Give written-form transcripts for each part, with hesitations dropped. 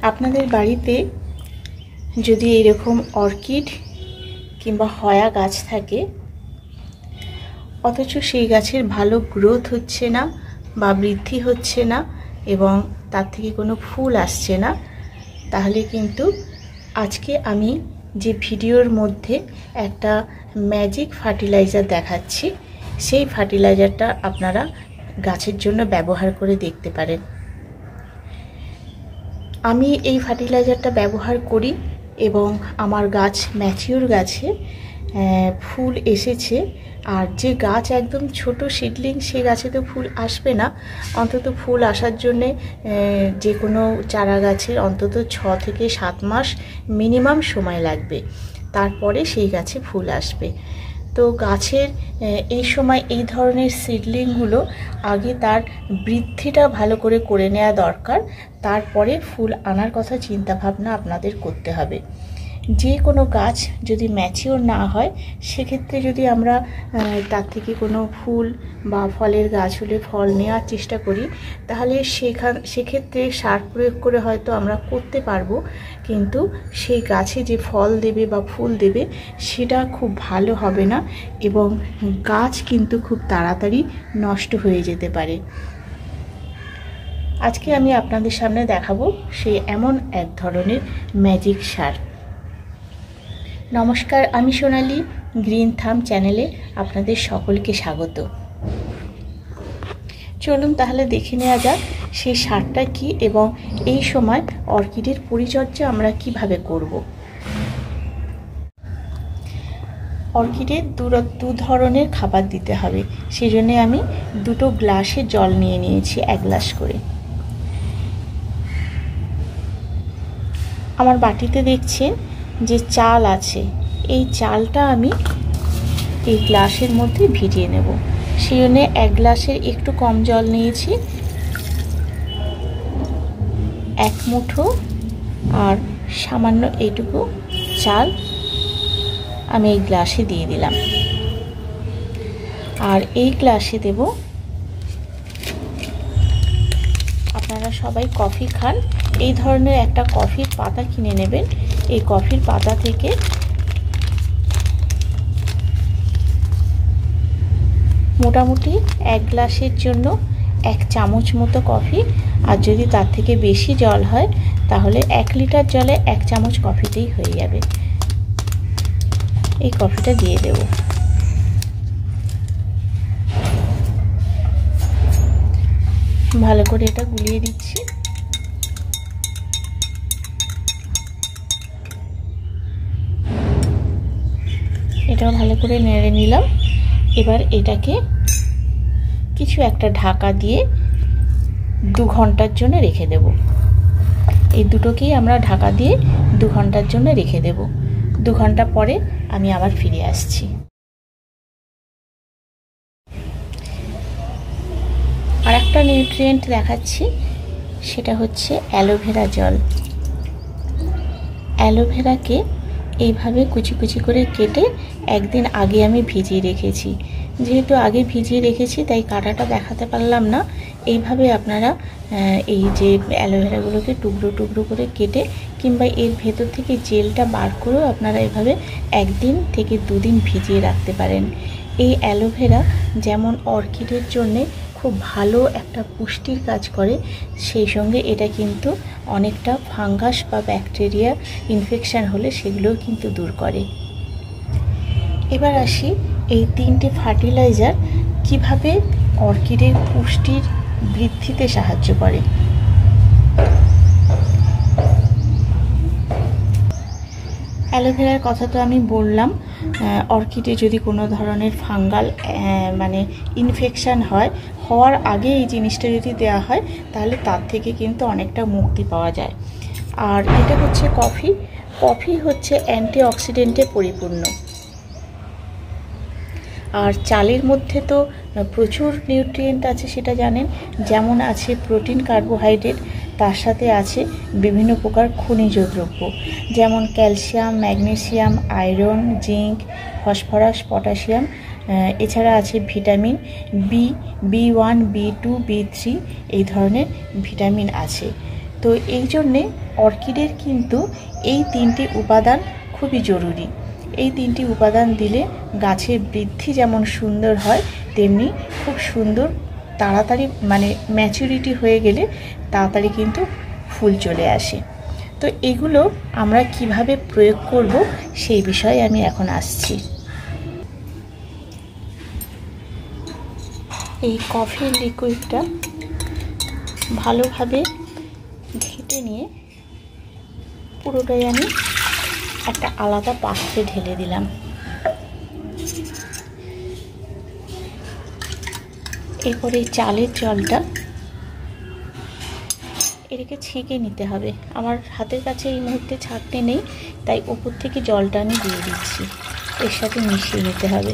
আপনাদের বাড়িতে যদি এরকম অর্কিড কিংবা হয়া গাছ থাকে, অথচ সেই গাছের ভালো গ্রোথ হচ্ছে না বা বৃদ্ধি হচ্ছে না এবং তার থেকে কোনো ফুল আসছে না, তাহলে কিন্তু আজকে আমি যে ভিডিওর মধ্যে একটা ম্যাজিক ফার্টিলাইজার দেখাচ্ছি, সেই ফার্টিলাইজারটা আপনারা গাছের জন্য ব্যবহার করে দেখতে পারেন। আমি এই ফার্টিলাইজারটা ব্যবহার করি এবং আমার গাছ ম্যাচিওর গাছে ফুল এসেছে। আর যে গাছ একদম ছোট সিডলিং, সে গাছে তো ফুল আসবে না, অন্তত ফুল আসার জন্যে যে কোনো চারা গাছের অন্তত 6 থেকে 7 মাস মিনিমাম সময় লাগবে, তারপরে সেই গাছে ফুল আসবে। তো গাছের এই সময় এই ধরনের সিডলিংগুলো আগে তার বৃদ্ধিটা ভালো করে নেওয়া দরকার, তারপরে ফুল আনার কথা চিন্তা ভাবনা আপনাদের করতে হবে। যে কোনো গাছ যদি ম্যাচিওর না হয়, সেক্ষেত্রে যদি আমরা তার থেকে কোনো ফুল বা ফলের গাছ হলে ফল নেওয়ার চেষ্টা করি, তাহলে সেক্ষেত্রে সার প্রয়োগ করে হয়তো আমরা করতে পারবো, কিন্তু সেই গাছে যে ফল দেবে বা ফুল দেবে সেটা খুব ভালো হবে না এবং গাছ কিন্তু খুব তাড়াতাড়ি নষ্ট হয়ে যেতে পারে। আজকে আমি আপনাদের সামনে দেখাবো সেই এমন এক ধরনের ম্যাজিক সার। নমস্কার, আমি সোনালি, গ্রিন থাম চ্যানেলে আপনাদের সকলকে স্বাগত। চলুন তাহলে দেখে নেওয়া যাক সেই সারটা কি এবং এই সময় অর্কিডের পরিচর্যা আমরা কিভাবে করব। অর্কিডের দু ধরনের খাবার দিতে হবে, সেই জন্যে আমি 2 গ্লাসে জল নিয়ে নিয়েছি, 1 গ্লাস করে। আমার বাটিতে দেখছেন যে চাল আছে, এই চালটা আমি এই গ্লাসের মধ্যে ভিজিয়ে নেব। সেই জন্য 1 গ্লাসের একটু কম জল নিয়েছি, 1 মুঠো আর সামান্য এইটুকু চাল আমি এই গ্লাসে দিয়ে দিলাম। আর এই গ্লাসে দেব, আপনারা সবাই কফি খান, এই ধরনের একটা কফির পাতা কিনে নেবেন। এই কফির পাতা থেকে মোটামুটি 1 গ্লাসের জন্য 1 চামচ মতো কফি, আর যদি তার থেকে বেশি জল হয় তাহলে 1 লিটার জলে 1 চামচ কফিতেই হয়ে যাবে। এই কফিটা দিয়ে দেব। ভালো করে এটা গুলিয়ে দিচ্ছি। এটাও ভালো করে নেড়ে নিলাম। এবার এটাকে কিছু একটা ঢাকা দিয়ে 2 ঘন্টার জন্য রেখে দেব। এই দুটোকেই আমরা ঢাকা দিয়ে 2 ঘন্টার জন্য রেখে দেব। 2 ঘন্টা পরে আমি আবার ফিরে আসছি। আর একটা নিউট্রিয়েন্ট দেখাচ্ছি, সেটা হচ্ছে অ্যালোভেরা জল। অ্যালোভেরাকে এইভাবে কুচি করে কেটে একদিন আগে আমি ভিজিয়ে রেখেছি। যেহেতু আগে ভিজিয়ে রেখেছি তাই কাটাটা দেখাতে পারলাম না। এইভাবে আপনারা এই যে অ্যালোভেরাগুলোকে টুকরো করে কেটে কিংবা এর ভেতর থেকে জেলটা বার করেও আপনারা এভাবে 1 দিন থেকে 2 দিন ভিজিয়ে রাখতে পারেন। এই অ্যালোভেরা যেমন অর্কিডের জন্যে খুব ভালো একটা পুষ্টির কাজ করে, সেই সঙ্গে এটা কিন্তু অনেকটা ফাঙ্গাস বা ব্যাকটেরিয়া ইনফেকশান হলে সেগুলোও কিন্তু দূর করে। এবার আসি এই 3টে ফার্টিলাইজার কিভাবে অর্কিডের পুষ্টির বৃদ্ধিতে সাহায্য করে। অ্যালোভেরার কথা তো আমি বললাম। অর্কিডে যদি কোনো ধরনের ফাঙ্গাল ইনফেকশান হওয়ার আগে এই জিনিসটা যদি দেওয়া হয় তাহলে তার থেকে কিন্তু অনেকটা মুক্তি পাওয়া যায়। আর এটা হচ্ছে কফি হচ্ছে অ্যান্টিঅক্সিডেন্টে পরিপূর্ণ। আর চালের মধ্যে তো প্রচুর নিউট্রিয়েন্ট আছে, সেটা জানেন। যেমন আছে প্রোটিন, কার্বোহাইড্রেট, তার সাথে আছে বিভিন্ন প্রকার খনিজ দ্রব্য, যেমন calcium, magnesium, iron, zinc, phosphorus, potassium. এছাড়া আছে ভিটামিন B1, B2, B3, এই ধরনের ভিটামিন আছে। তো এই জন্যে অর্কিডের কিন্তু এই 3টি উপাদান খুবই জরুরি। এই 3টি উপাদান দিলে গাছের বৃদ্ধি যেমন সুন্দর হয়, তেমনি খুব সুন্দর তাড়াতাড়ি মানে ম্যাচুরিটি হয়ে গেলে তাড়াতাড়ি কিন্তু ফুল চলে আসে। তো এগুলো আমরা কিভাবে প্রয়োগ করব সেই বিষয়ে আমি এখন আসছি। এই কফির লিকুইডটা ভালোভাবে ঘেঁটে নিয়ে পুরোটাই আমি একটা আলাদা পাত্রে ঢেলে দিলাম। এরপরে চালের জলটা এটাকে ছেঁকে নিতে হবে। আমার হাতের কাছে এই মুহূর্তে ছাঁকনি নেই, তাই উপর থেকে জলটা আমি দিয়ে দিচ্ছি, এর সাথে মিশিয়ে নিতে হবে।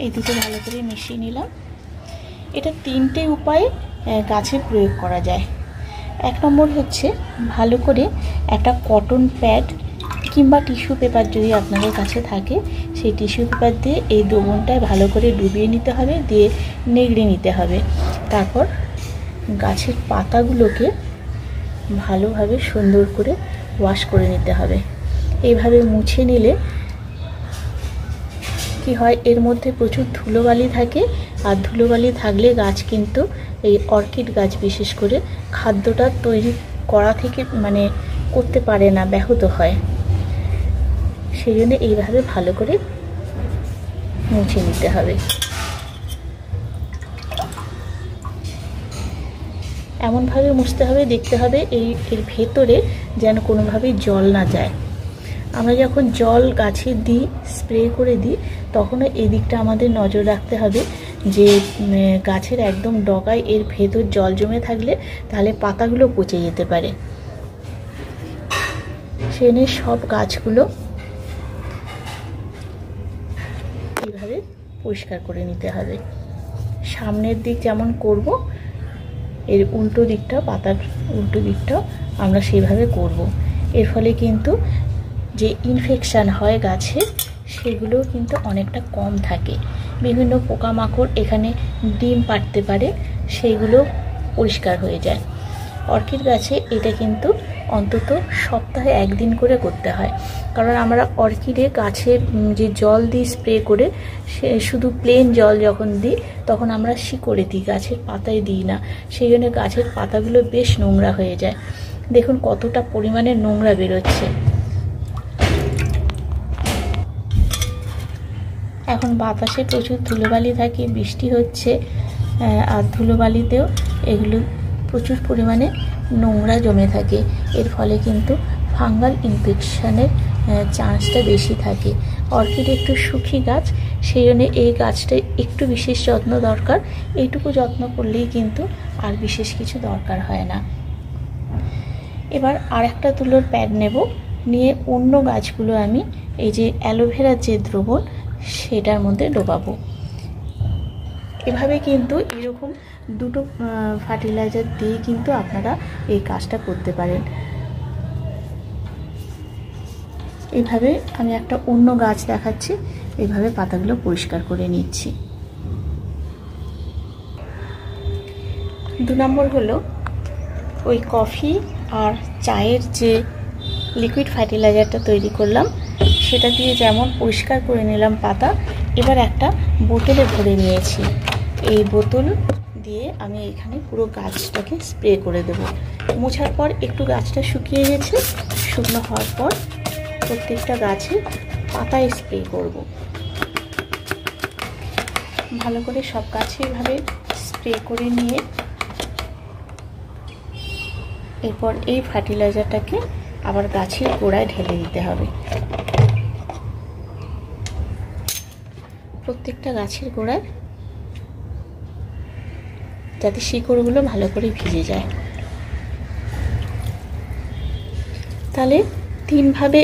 এই দুটো ভালো করে মিশিয়ে নিলাম। এটা 3টে উপায়ে গাছে প্রয়োগ করা যায়। 1 নম্বর হচ্ছে ভালো করে একটা কটন প্যাড কিংবা টিস্যু পেপার যদি আপনাদের কাছে থাকে, সেই টিস্যু পেপার দিয়ে এই দ্রবণটায় ভালো করে ডুবিয়ে নিতে হবে, দিয়ে নেড়ে নিতে হবে। তারপর গাছের পাতাগুলোকে ভালোভাবে সুন্দর করে ওয়াশ করে নিতে হবে। এইভাবে মুছে নিলে কি হয়, এর মধ্যে প্রচুর ধুলোবালি থাকে, আর ধুলোবালি থাকলে গাছ কিন্তু এই অর্কিড গাছ বিশেষ করে খাদ্যটা তৈরি করা থেকে মানে করতে পারে না, ব্যাহত হয়। সেই জন্য এইভাবে ভালো করে মুছে নিতে হবে। এমনভাবে মুছতে হবে, দেখতে হবে এর ভেতরে যেন কোনোভাবেই জল না যায়। আমরা যখন জল গাছে দিই, স্প্রে করে দিই, তখনও এই দিকটা আমাদের নজর রাখতে হবে যে গাছের একদম ডগায় এর ভেতর জল জমে থাকলে তাহলে পাতাগুলো পচে যেতে পারে। সেজন্য সব গাছগুলো এইভাবে পরিষ্কার করে নিতে হবে। সামনের দিক যেমন করব, এর উল্টো দিকটা, পাতার উল্টো দিকটাও আমরা সেইভাবে করব। এর ফলে কিন্তু যে ইনফেকশান হয় গাছে, সেগুলো কিন্তু অনেকটা কম থাকে। বিভিন্ন পোকামাকড় এখানে ডিম পাড়তে পারে, সেইগুলো পরিষ্কার হয়ে যায়। অর্কিড গাছে এটা কিন্তু অন্তত সপ্তাহে 1 দিন করে করতে হয়, কারণ আমরা অর্কিডে গাছে যে জল দিই স্প্রে করে, সে শুধু প্লেন জল যখন দিই তখন আমরা শিকড়ে দিই, গাছের পাতায় দিই না। সেই জন্য গাছের পাতাগুলো বেশ নোংরা হয়ে যায়। দেখুন কতটা পরিমাণে নোংরা বেরোচ্ছে। এখন বাতাসে প্রচুর ধুলোবালি থাকে, বৃষ্টি হচ্ছে, আর ধুলোবালিতেও এগুলো প্রচুর পরিমাণে নোংরা জমে থাকে। এর ফলে কিন্তু ফাঙ্গাল ইনফেকশানের চান্সটা বেশি থাকে। অর্কিড একটু শুকি গাছ, সেই জন্য এই গাছটা একটু বিশেষ যত্ন দরকার। এইটুকু যত্ন করলেই কিন্তু আর বিশেষ কিছু দরকার হয় না। এবার আর একটা তুলোর প্যাড নেব, নিয়ে অন্য গাছগুলো আমি এই যে অ্যালোভেরার যে দ্রবণ সেটার মধ্যে ডোবাবো। এভাবে কিন্তু এরকম দুটো ফার্টিলাইজার দিয়ে কিন্তু আপনারা এই কাজটা করতে পারেন। এইভাবে আমি একটা অন্য গাছ দেখাচ্ছি, এইভাবে পাতাগুলো পরিষ্কার করে নিচ্ছি। 2 নম্বর হলো ওই কফি আর চায়ের যে লিকুইড ফার্টিলাইজারটা তৈরি করলাম, সেটা দিয়ে যেমন পরিষ্কার করে নিলাম পাতা, এবার একটা বোতলে ভরে নিয়েছি। এই বোতল দিয়ে আমি এখানে পুরো গাছটাকে স্প্রে করে দেব। মোছার পর একটু গাছটা শুকিয়ে গেছে, শুকনো হওয়ার পর প্রত্যেকটা গাছে পাতায় স্প্রে করব। ভালো করে সব গাছে এভাবে স্প্রে করে নিয়ে এরপর এই ফার্টিলাইজারটাকে আবার গাছের গোড়ায় ঢেলে দিতে হবে। প্রত্যেকটা গাছের গোড়ায়, যাতে শিকড়গুলো ভালো করে ভিজে যায়। তাহলে 3 ভাবে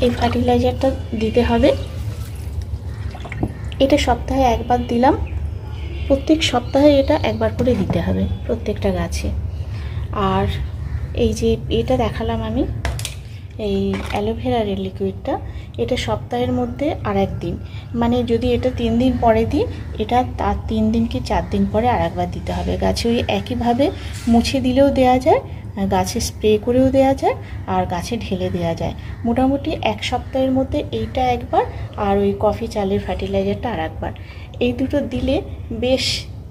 এই ফার্টিলাইজারটা দিতে হবে। এটা সপ্তাহে 1 বার দিলাম, প্রত্যেক সপ্তাহে এটা 1 বার করে দিতে হবে প্রত্যেকটা গাছে। আর এই যে এটা দেখালাম আমি, এই অ্যালোভেরার লিকুইডটা, এটা সপ্তাহের মধ্যে আর একদিন, মানে যদি এটা 3 দিন পরে দিই, এটা তার 3 দিন কি 4 দিন পরে আর একবার দিতে হবে। গাছে ওই একইভাবে মুছে দিলেও দেওয়া যায়, গাছে স্প্রে করেও দেওয়া যায়, আর গাছে ঢেলে দেওয়া যায়। মোটামুটি 1 সপ্তাহের মধ্যে এইটা একবার, আর ওই কফি চালের ফার্টিলাইজারটা আর একবার, এই দুটো দিলে বেশ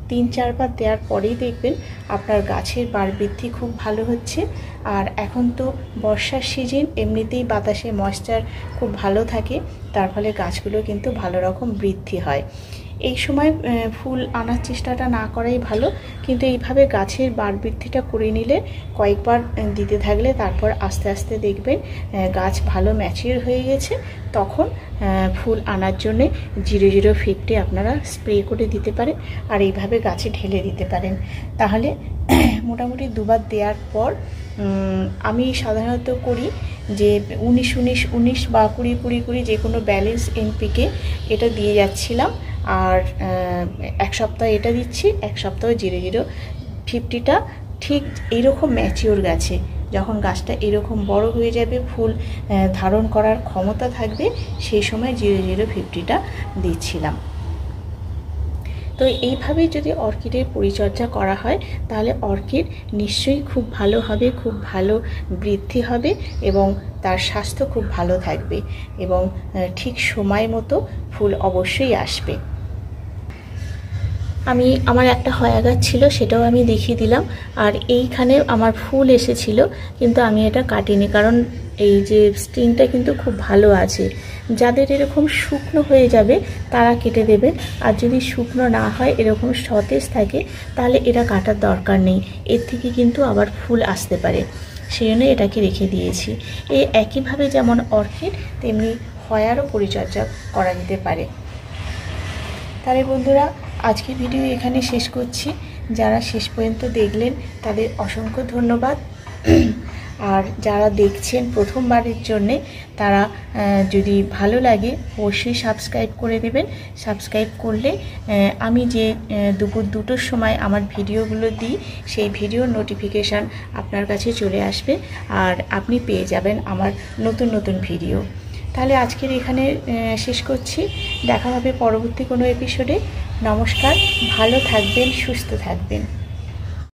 3-4 বার দেওয়ার পরেই দেখবেন আপনার গাছের বাড় বৃদ্ধি খুব ভালো হচ্ছে। আর এখন তো বর্ষার সিজন, এমনিতেই বাতাসে ময়েশ্চার খুব ভালো থাকে, তার ফলে গাছগুলো কিন্তু ভালো রকম বৃদ্ধি হয়। এই সময় ফুল আনার চেষ্টাটা না করাই ভালো, কিন্তু এইভাবে গাছের বাড় বৃদ্ধিটা করে নিলে কয়েকবার দিতে থাকলে তারপর আস্তে আস্তে দেখবেন গাছ ভালো ম্যাচিওর হয়ে গেছে। তখন ফুল আনার জন্যে 0050 আপনারা স্প্রে করে দিতে পারেন, আর এইভাবে গাছে ঢেলে দিতে পারেন। তাহলে মোটামুটি 2 বার দেওয়ার পর আমি সাধারণত করি যে 19-19-19 বা 20-20-20 যে কোনো ব্যালেন্স এনপিকে এটা দিয়ে যাচ্ছিলাম। আর 1 সপ্তাহ এটা দিচ্ছি, 1 সপ্তাহ 0050টা। ঠিক এইরকম ম্যাচিওর গাছে যখন গাছটা এরকম বড় হয়ে যাবে, ফুল ধারণ করার ক্ষমতা থাকবে, সেই সময় 0050টা দিচ্ছিলাম। তো এইভাবেই যদি অর্কিডের পরিচর্যা করা হয় তাহলে অর্কিড নিশ্চয়ই খুব ভালো হবে, খুব ভালো বৃদ্ধি হবে, এবং তার স্বাস্থ্য খুব ভালো থাকবে, এবং ঠিক সময় মতো ফুল অবশ্যই আসবে। আমার একটা হয়া গাছ ছিল, সেটাও আমি দেখিয়ে দিলাম। আর এইখানে আমার ফুল এসেছিল, কিন্তু আমি এটা কাটিনি, কারণ এই যে স্ট্রিংটা কিন্তু খুব ভালো আছে। যাদের এরকম শুকনো হয়ে যাবে তারা কেটে দেবেন, আর যদি শুকনো না হয় এরকম সতেজ থাকে তাহলে এটা কাটার দরকার নেই, এর থেকে কিন্তু আবার ফুল আসতে পারে, সেই জন্য এটাকে রেখে দিয়েছি। এই একইভাবে যেমন অর্কিড, তেমনি হয়ারও পরিচর্যা করা যেতে পারে। তাহলে বন্ধুরা, আজকে ভিডিও এখানে শেষ করছি। যারা শেষ পর্যন্ত দেখলেন তাদের অসংখ্য ধন্যবাদ। আর যারা দেখছেন প্রথমবারের জন্যে, তারা যদি ভালো লাগে অবশ্যই সাবস্ক্রাইব করে দেবেন। সাবস্ক্রাইব করলে আমি যে দুপুর 2টোর সময় আমার ভিডিওগুলো দিই, সেই ভিডিওর নোটিফিকেশান আপনার কাছে চলে আসবে, আর আপনি পেয়ে যাবেন আমার নতুন নতুন ভিডিও। তাহলে আজকের এখানে শেষ করছি, দেখা হবে পরবর্তী কোনো এপিসোডে। নমস্কার, ভালো থাকবেন, সুস্থ থাকবেন।